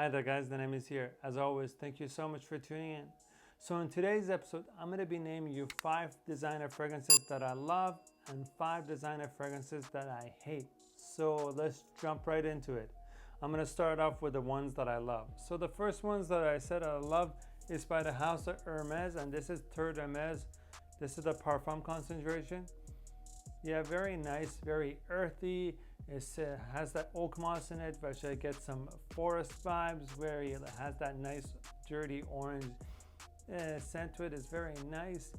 Hi there guys, the name is here. As always, thank you so much for tuning in. So in today's episode, I'm going to be naming you 5 designer fragrances that I love and 5 designer fragrances that I hate. So let's jump right into it. I'm going to start off with the ones that I love. So the first ones that I said I love is by the house of Hermes, and this is Terre D'Hermes. This is the parfum concentration. Yeah, very nice, very earthy. It has that oak moss in it, which I get some forest vibes. It has that nice dirty orange scent to it. It's very nice.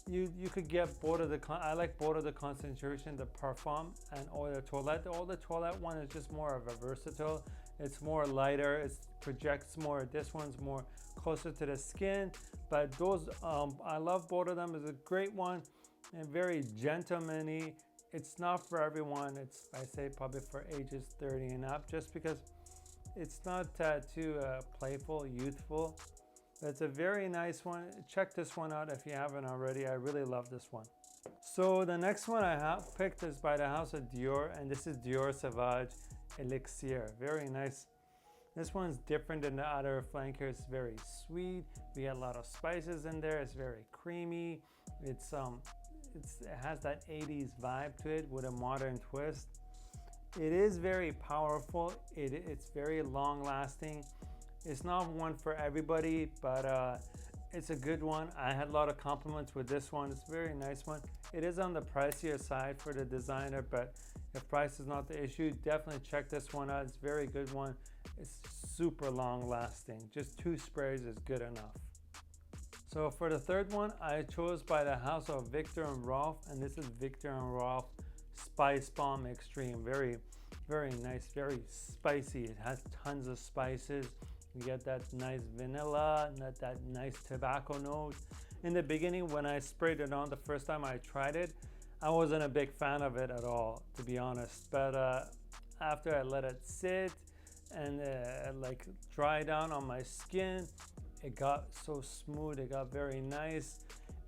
You could get both of I like both of the concentration, the parfum and eau de toilette. The eau de toilette one is just more of a versatile. It's more lighter. It projects more. This one's more closer to the skin. But those, I love both of them. It's a great one and very gentleman-y. It's not for everyone. I say probably for ages 30 and up, just because it's not too playful, youthful. It's a very nice one. Check this one out if you haven't already. I really love this one. So the next one I have picked is by the house of Dior, and this is Dior Sauvage Elixir. Very nice. This one's different than the other flanker. It's very sweet. We get a lot of spices in there. It's very creamy. It has that 80s vibe to it with a modern twist. It is very powerful. It's very long lasting. It's not one for everybody, but it's a good one. I had a lot of compliments with this one. It's a very nice one. It is on the pricier side for the designer, but if price is not the issue, definitely check this one out. It's a very good one. It's super long lasting. Just 2 sprays is good enough. So for the third one, I chose by the house of Viktor and Rolf, and this is Viktor and Rolf Spicebomb Extreme. Very, very nice, very spicy. It has tons of spices. You get that nice vanilla, that nice tobacco note. In the beginning, when I sprayed it on the first time I tried it, I wasn't a big fan of it at all, to be honest. But after I let it sit and like dry down on my skin, it got so smooth. It got very nice.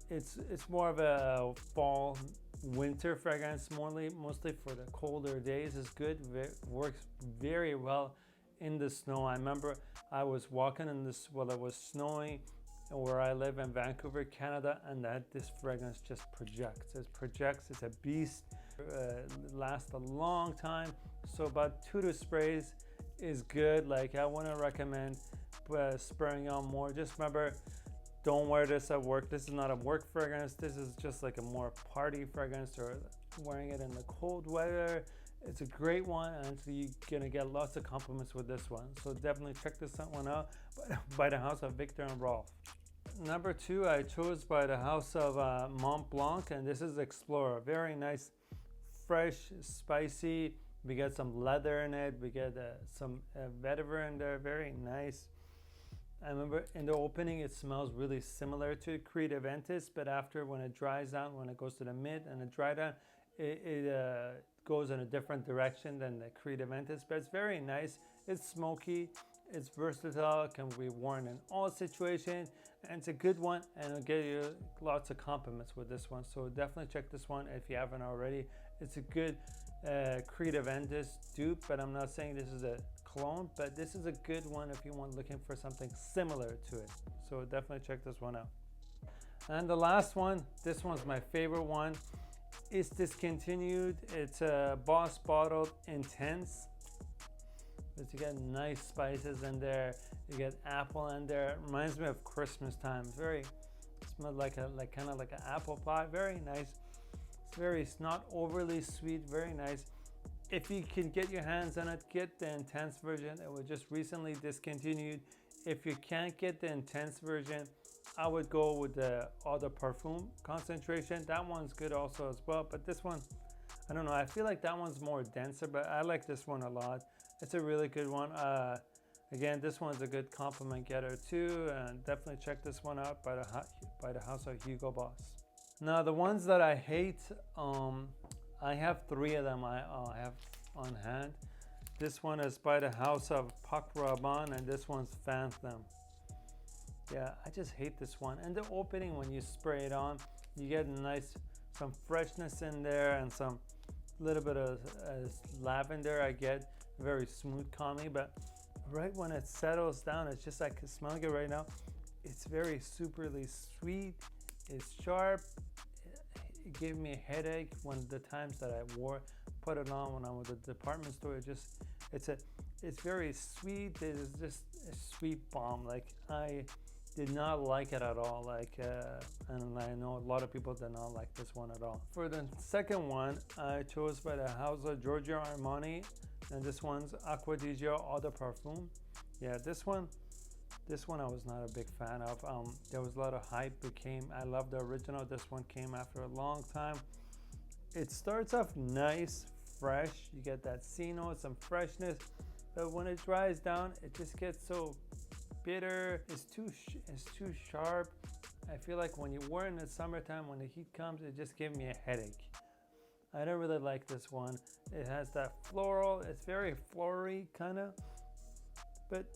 It's more of a fall winter fragrance, mostly for the colder days. It's good. It works very well in the snow. I remember I was walking in this while it was snowing where I live in Vancouver, Canada, and this fragrance just projects. It's a beast. It lasts a long time. So about 2 sprays is good. Like, I wouldn't recommend spraying on more. Just remember, don't wear this at work. This is not a work fragrance. This is just like a more party fragrance, or wearing it in the cold weather. It's a great one, and so you're gonna get lots of compliments with this one. So definitely check this one out by the house of Viktor and Rolf. Number 2, I chose by the house of Mont Blanc, and this is Explorer. Very nice, fresh, spicy. We get some leather in it. We get some vetiver in there. Very nice. I remember in the opening it smells really similar to Creed Aventus, but after, when it dries down, when it goes to the mid and it dry down, it goes in a different direction than the Creed Aventus. But it's very nice. It's smoky. It's versatile. It can be worn in all situations, and it's a good one, and it'll get you lots of compliments with this one. So definitely check this one if you haven't already. It's a good Creed Aventus dupe, but I'm not saying this is a clone, but this is a good one if you want looking for something similar to it. So definitely check this one out. And the last one, this one's my favorite one. It's discontinued. It's a Boss Bottled Intense. But you get nice spices in there. You get apple in there. It reminds me of Christmas time. It smells like kind of like an apple pie. Very nice. It's not overly sweet. Very nice. If you can get your hands on it, get the intense version. It was just recently discontinued. If you can't get the intense version, I would go with the Eau de Parfum concentration. That one's good also as well. But this one, I don't know. I feel like that one's more denser, but I like this one a lot. It's a really good one. Again, this one's a good compliment getter too, and definitely check this one out by the house of Hugo Boss. Now the ones that I hate, I have 3 of them I have on hand. This one is by the house of Pac Rabanne, and this one's Phantom. Yeah, I just hate this one. And the opening, when you spray it on, you get some freshness in there and some little bit of lavender. I get very smooth, calming, but right when it settles down, it's just like smelling it right now. It's very superly sweet. It's sharp. It gave me a headache when the times that I put it on when I was at the department store. It's very sweet. It's just a sweet bomb. Like, I did not like it at all. And I know a lot of people did not like this one at all. For the second one, I chose by the house of Giorgio Armani, and this one's Acqua Di Gio Eau de Parfum. Yeah, this one I was not a big fan of. There was a lot of hype. I love the original. This one came after a long time. It starts off nice, fresh. You get that sea note, some freshness, but when it dries down, it just gets so bitter. It's too sharp. I feel like when you wear it in the summertime, when the heat comes, it just gave me a headache. I don't really like this one. It has that floral. It's very floral kind of, but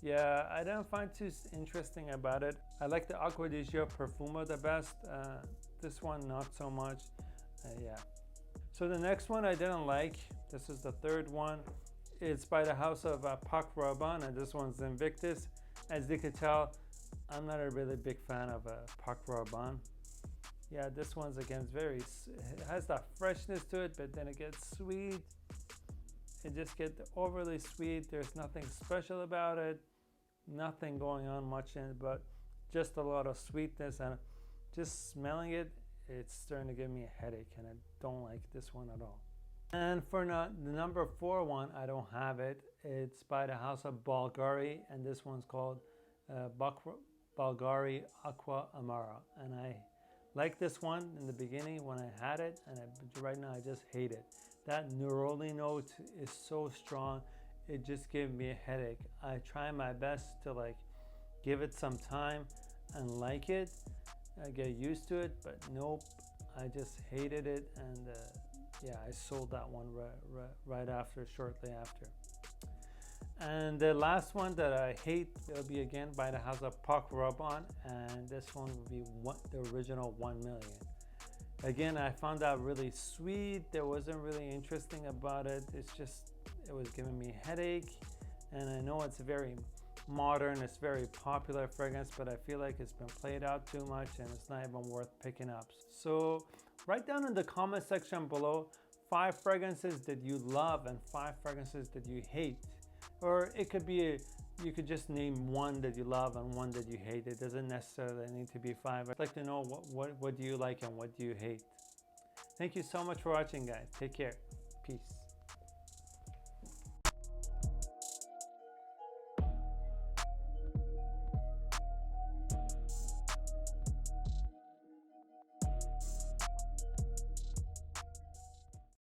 yeah, I don't find too interesting about it. I like the Acqua Di Gio Profumo the best. This one, not so much. Yeah. So the next one I didn't like. This is the third one. It's by the house of Pac Rabanne, and this one's Invictus. As you can tell, I'm not a really big fan of Pac Rabanne. Yeah, this one's again it has that freshness to it, but then it gets sweet. It just gets overly sweet. There's nothing special about it. Nothing going on much in it, but just a lot of sweetness, and just smelling it, it's starting to give me a headache, and I don't like this one at all. And for the number 4 one, I don't have it. It's by the house of Bulgari, and this one's called Bulgari Aqua Amara. And I like this one in the beginning when I had it, and right now I just hate it. That neroli note is so strong. It just gave me a headache. I try my best to give it some time and like it. I get used to it, but nope, I just hated it, and yeah, I sold that one right after, shortly after. And the last one that I hate, it'll be again by the house of Pac Rabanne, and this one will be the original 1 million. Again, I found that really sweet. There wasn't really interesting about it. It was giving me a headache, and I know it's very modern, it's very popular fragrance, but I feel like it's been played out too much and it's not even worth picking up. So write down in the comment section below 5 fragrances that you love and 5 fragrances that you hate. Or it could be you could just name 1 that you love and 1 that you hate. It doesn't necessarily need to be 5. I'd like to know what do you like and what do you hate. Thank you so much for watching, guys. Take care. Peace.